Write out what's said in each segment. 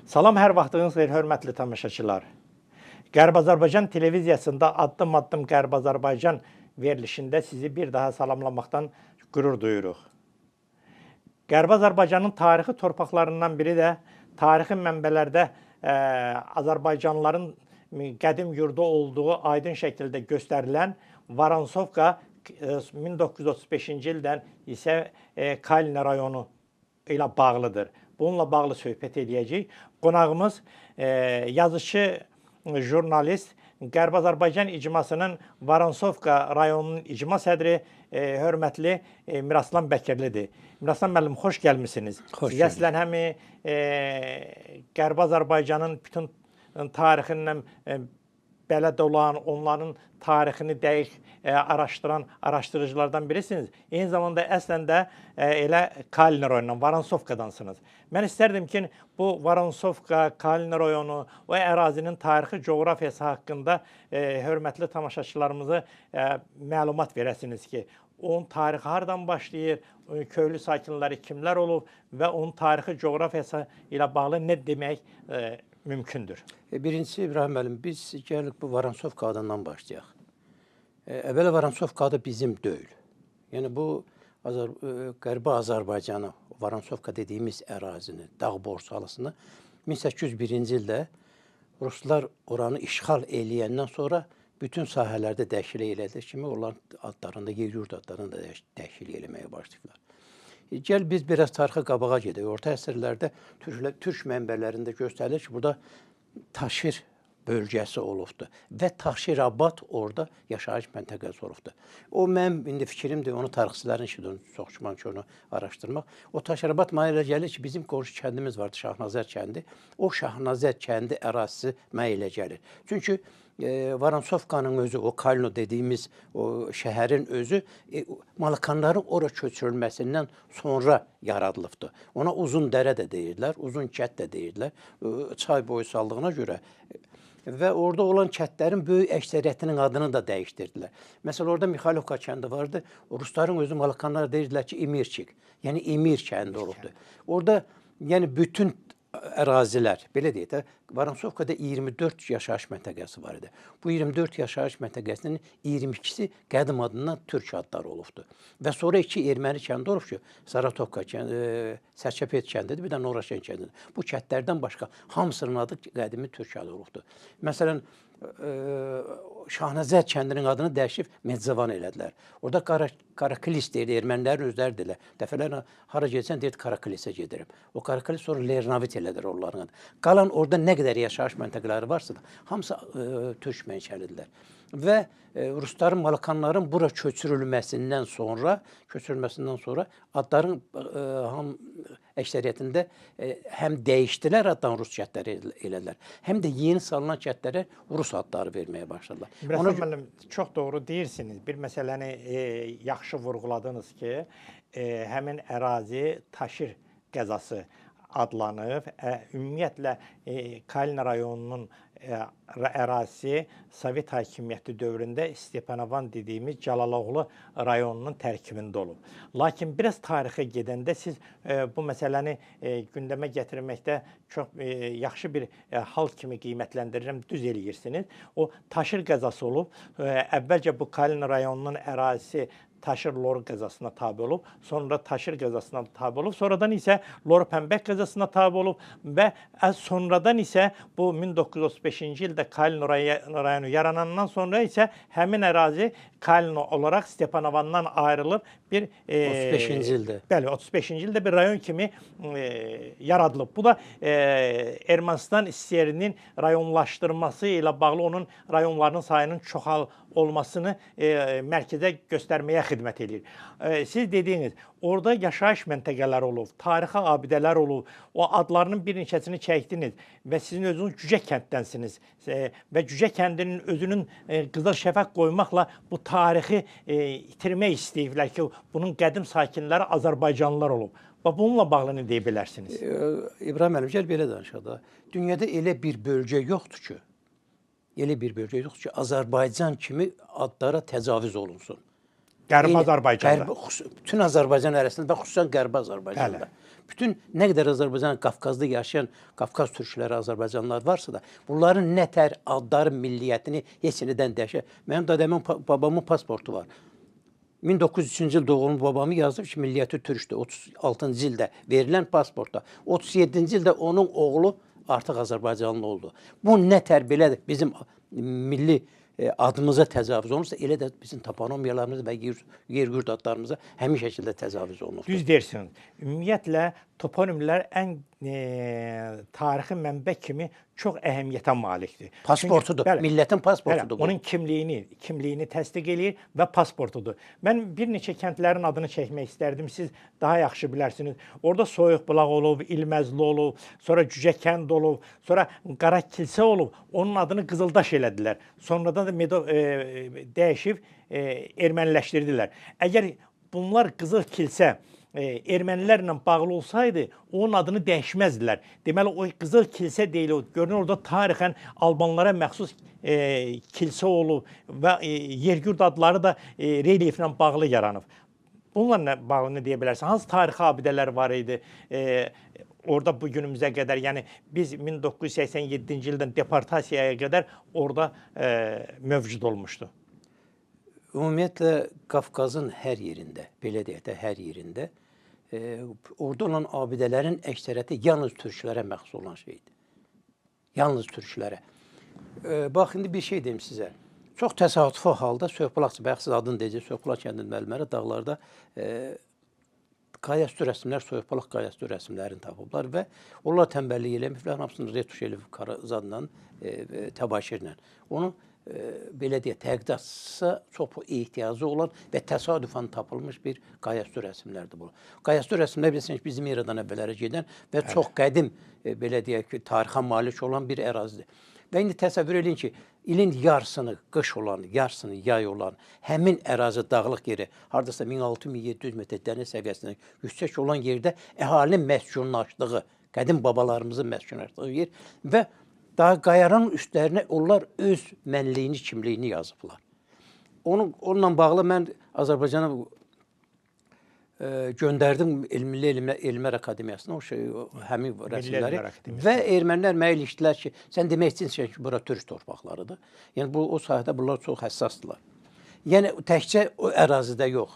Salam, hər vaxtınız xeyir, hörmətli tamaşaçılar. Qərb Azərbaycan televiziyasında Addım-addım Qərb Azərbaycan verilişində sizi bir daha salamlamaqdan qürur duyuruq. Qərb Azərbaycanın tarixi torpaqlarından biri də tarixi mənbələrdə Azərbaycanlıların qədim yurdu olduğu aydın şəkildə göstərilən Varansovka 1935-ci ildən isə Kalina rayonu ilə bağlıdır. Bununla bağlı söhbət edəcəyik. Qonağımız yazıcı, jurnalist, Qərb Azərbaycan icmasının Varansovka rayonunun icma sədri hörmətli Miraslan Bəkirlidir. Miraslan müəllim, xoş gəlmisiniz. Xoş Siz əslən həm Qərb Azərbaycanın bütün tarixindən bələd olan, onların tarixini dəqiq araşdıran araşdırıcılardan birisiniz. Eyni zamanda əslən də elə Kalina rayonundan, Varansovkadansınız. Mən istərdim ki, bu Varansovka, Kalina rayonu, o ərazinin tarixi, coğrafiyası haqqında hörmətli tamaşaçılarımızı məlumat verəsiniz ki, onun tarixi hardan başlayır, köylü sakinləri kimlər olub və onun tarixi, coğrafiyası ilə bağlı nə demək mümkündür? Birincisi İbrahim müəllim, biz gəlib bu Varansovka adından başlayaq. Əvvəla Varansovka adı bizim deyil. Yəni bu Qərbi Azərbaycanı, Varansovka dediyimiz ərazini, dağ borsalısını 1801-ci ildə Ruslar oranı işğal eləyəndən sonra bütün sahələrdə dəşil elədiyi kimi onların adlarında, yer yurd adlarını da dəşil eləməyə başlayıblar. Gəl biz biraz tarixi qabağa gedək. Orta əsrlərdə türk mənbələrində göstərilir ki, burada Taşir bölgəsi olubdur və Taşirabad orada yaşayış məntəqəsi olubdur. O mənim indi fikrimdir, onu tarixçilərin işidir, soxuşmaq ki, onu araşdırmaq. O Taşirabad mənə elə gəlir ki, bizim qonşu kəndimiz vardı, Şahnazər kəndi. O Şahnazər kəndi ərazisi mənə elə gəlir. Çünki Varansovkanın özü, o Kalino dediyimiz o şəhərin özü Malakanların ora köçürülməsindən sonra yaradılıbdır. Ona uzun dərə də deyirlər, uzun kət də deyirlər, çay boyu saldığına görə. Və orada olan kətlərin böyük əksəriyyətinin adını da dəyişdirdilər. Məsələn, orada Mixaylovka kəndi vardı. Rusların özü Malakanlar deyirdilər ki, İmirçik, yəni İmir kəndi olubdur. Orada yəni bütün ərazilər, belə deyək də, Varansovkada 24 yaşayış məntəqəsi var idi. Bu 24 yaşayış məntəqəsinin 22-si qədim adından türk adları olubdur. Və sonra 2 erməni kəndi olub ki, Saratovka kəndi, Sərçəpet kəndidir, bir də Noraşen kəndidir. Bu kəndlərdən başqa hamısının adı qədimi türk adı olubdur. Məsələn, Şahnazər kəndinin adını dəyişib Medzavan elədilər. Orada Karakilis deyir, ermənilərin özləri deyirlər. Dəfələrlə hara gedsən deyir, Karakilisə gedirəm. O Karakilis sonra Lernavit elədilər onların adı. Qalan orada nə qədər yaşayış məntəqələri varsa da, hamısı türk mənşəlidirlər. Və Rusların, Malakanların bura köçürülməsindən sonra adların əksəriyyətində həm dəyişdilər addan Rus kətləri elədilər, həm də yeni salınan kətlərə Rus adları verməyə başladılar. Miraslan müəllim, çox doğru deyirsiniz. Bir məsələni yaxşı vurğuladınız ki, həmin ərazi Taşir qəzası adlanıb. Ümumiyyətlə, Kalina rayonunun ərazisi Sovet hakimiyyəti dövründə Stepanovan dediyimiz Calaloğlu rayonunun tərkibində olub. Lakin biraz tarixə gedəndə siz bu məsələni gündəmə gətirməkdə çox yaxşı bir hal kimi qiymətləndirirəm, düz eləyirsiniz. O Taşir qəzası olub. Əvvəlcə bu Kalina rayonunun ərazisi Taşir Lor qəzasına tabi olub, sonra Taşir qəzasına tabi olub, sonradan isə Lor Pəmbək qəzasına tabi olub və sonradan isə bu 1935-ci ildə Kalino rayonu yaranandan sonra isə həmin ərazi Kalino olaraq Stepanovandan ayrılıb bir 35-ci ildə. Bəli, 35-ci ildə bir rayon kimi yaradılıb. Bu da Ermənistan SSR-nin rayonlaşdırması ilə bağlı onun rayonlarının sayının çoxal olmasını mərkəzə göstərməyə xidmət edir. Siz dediyiniz, orada yaşayış məntəqələri olub, tarixi abidələr olub, o adlarının bir neçəsini çəkdiniz və sizin özünüz Cücə kənddənsiniz və Cücə kəndinin özünün qızıl şəfəq qoymaqla bu tarixi itirmək istəyiblər ki, bunun qədim sakinləri Azərbaycanlılar olub. Bununla bağlı nə deyə bilərsiniz? İbrahim müəllim, gəl belə danışaq da. Dünyada elə bir bölgə yoxdur ki, Azərbaycan kimi adlara təcavüz olunsun. Qərbi Eyni- Azərbaycanda. Bütün Azərbaycan ərazisində və xüsusən Qərbi Azərbaycanda. Bəli. Bütün nə qədər Azərbaycan, Qafqazda yaşayan Qafqaz türkləri, Azərbaycanlılar varsa da, bunların nə tər adları, milliyyətini heç nədən dəyişir. Mənim dədəmin, babamın pasportu var. 1903-cü il doğumlu babamı yazıb ki, milliyyəti türkdür. 36-cı ildə verilən pasportda. 37-ci ildə onun oğlu artıq Azərbaycanlı oldu. Bu nə tər belədir bizim milli adımıza təcavüz olunursa, elə də bizim toponomiyalarımıza və yer-yurd adlarımıza həmin şəkildə təcavüz olunur. Düz deyirsiniz. Ümumiyyətlə toponimlər ən tarixi mənbə kimi çox əhəmiyyətə malikdir. Pasportudur, Çünki, bəli, millətin pasportudur bəli, bu. onun kimliyini təsdiq eləyir və pasportudur. Mən bir neçə kəndlərin adını çəkmək istərdim. Siz daha yaxşı bilərsiniz. Orada Soyuqbulaq olub, İlməzli olub, sonra Cücəkənd olub, sonra Qara Kilsə olub. Onun adını Qızıldaş elədilər. Sonradan da dəyişib erməniləşdirdilər. Əgər bunlar Qızıl Kilsə ermənilərlə bağlı olsaydı, onun adını dəyişməzdilər. Deməli, o Qızıl Kilsə deyilir. Görünür, orada tarixən Albanlara məxsus kilsə olub və yer-yurd adları da relyeflə bağlı yaranıb. Bunlarla bağlı nə deyə bilərsən? Hansı tarixi abidələr var idi? Orada bu günümüzə qədər, yəni biz 1987-ci ildən deportasiyaya qədər orada mövcud olmuşdu. Ümumiyyətlə, Qafqazın hər yerində, belə deyək də, hər yerində orada olan abidələrin əksəriyyəti yalnız türklərə məxsus olan şeydir. Yalnız türklərə. Bax, indi bir şey deyim sizə. Çox təsadüfi halda Soyuqbulaq, bayaq siz adını deyəcək, Soyuqbulaq kəndinin müəllimləri dağlarda qayastü rəsmlər, Soyuqbulaq qayastü rəsmlərini tapıblar və onlar tənbəllik eləməklə hamısını retuş eləyib zadla, təbaşirlə. Onu belə deyək, təqdidata çox ehtiyacı olan və təsadüfən tapılmış bir qayastü rəsmlərdir bu. Qayastü rəsmlər bilirsiniz, bizim eradan əvvəllərə gedən və çox qədim, belə deyək ki, tarixə malik olan bir ərazidir. Və indi təsəvvür edin ki, ilin yarısını qış olan, yarısını yay olan, həmin ərazi dağlıq yeri, haradasa 1600-1700 metr dəniz səviyyəsindən yüksək olan yerdə əhalinin məskunlaşdığı, qədim babalarımızın məskunlaşdığı yer və daha qayaranın üstlərinə onlar öz mənliyini, kimliyini yazıblar. Onunla bağlı mən Azərbaycana göndərdim Elmlər Akademiyasına həmin rəsmləri və ermənilər mənə ilişdilər ki, sən demək istəyirsən ki, bura türk torpaqlarıdır. Yəni, o sahədə bunlar çox həssasdırlar. Yəni, təkcə o ərazidə yox.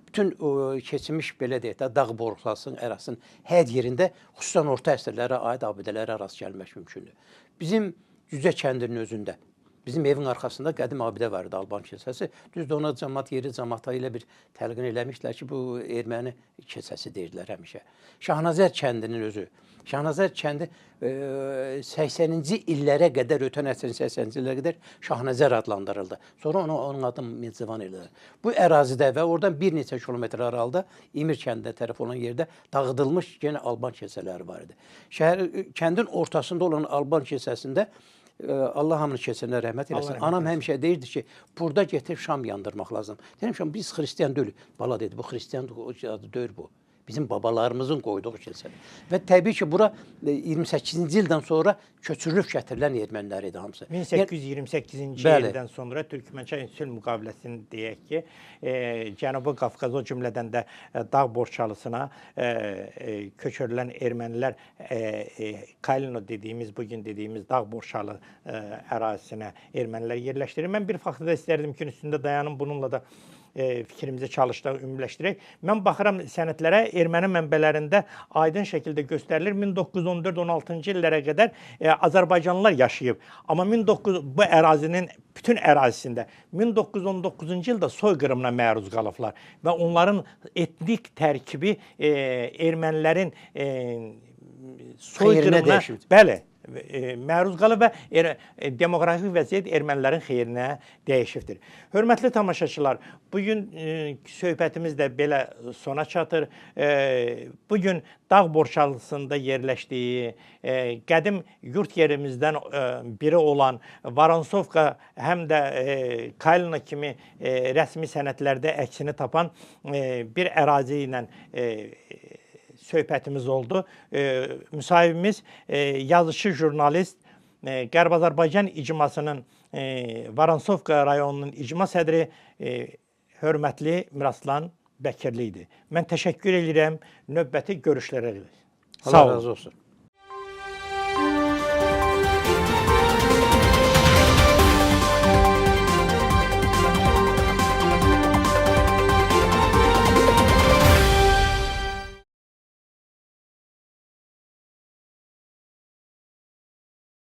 Bütün keçmiş, belə deyək də, dağ borusasının, ərazisinin hər yerində xüsusən orta əsrlərə aid abidələrə rast gəlmək mümkündür. Bizim Cücə kəndinin özündə, bizim evin arxasında qədim abidə var idi, Alban kilsəsi. Düzdür, ona cəmaət, yeri cəmaata ilə bir təlqin eləmişlər ki, bu erməni kilsəsi deyirlər həmişə. Şahnazər kəndinin özü. Şahnazər kəndi 80-ci illərə qədər, ötən əsrin 80-ci illərə qədər Şahnazər adlandırıldı. Sonra onun adı Mirzivan edilir. Bu ərazidə və oradan bir neçə kilometr aralıda İmir kəndinə tərəf olan yerdə dağıdılmış yenə Alban kilsələri var idi. Kəndin ortasında olan Alban kilsəsində Allah hamını keçənə rəhmət eləsin. Anam həmişə deyirdi ki, burada getirib şam yandırmaq lazım. Demişəm, biz xristiyan deyilik. Bala dedi, bu xristiyan adı deyil bu. Bizim babalarımızın qoyduğu kilsədir. Və təbii ki, bura 28-ci ildən sonra köçürülüb gətirilən ermənilər idi hamısı. 1828-ci ildən sonra Türkmənçay sülh müqaviləsini deyək ki, Cənubi Qafqaz, o cümlədən də Dağ Borçalısına köçürülən ermənilər Kalino dediyimiz, bugün dediyimiz Dağ Borçalı ərazisinə ermənilər yerləşdirir. Mən bir faktı da istərdim ki, üstündə dayanım, bununla da fikrimizi çalışdıq, ümumiləşdirək. Mən baxıram sənədlərə, erməni mənbələrində aydın şəkildə göstərilir. 1914-16-cı illərə qədər Azərbaycanlılar yaşayıb. Amma bu ərazinin bütün ərazisində 1919-cu ildə soyqırımına məruz qalıblar və onların etnik tərkibi ermənilərin soyqırımına, bəli, məruz qalıb və demoqrafik vəziyyət ermənilərin xeyrinə dəyişibdir. Hörmətli tamaşaçılar, bugün söhbətimiz də belə sona çatır. Bugün Dağ Borçalısında yerləşdiyi, qədim yurt yerimizdən biri olan Varansovka həm də Kalina kimi rəsmi sənədlərdə əksini tapan bir ərazi ilə söhbətimiz oldu. Müsahibimiz yazıcı jurnalist, Qərb Azərbaycan icmasının Varansovka rayonunun icma sədri hörmətli Miraslan Bəkirli idi. Mən təşəkkür edirəm. Növbəti görüşlərə. Sağ Allah olun. razı olsun.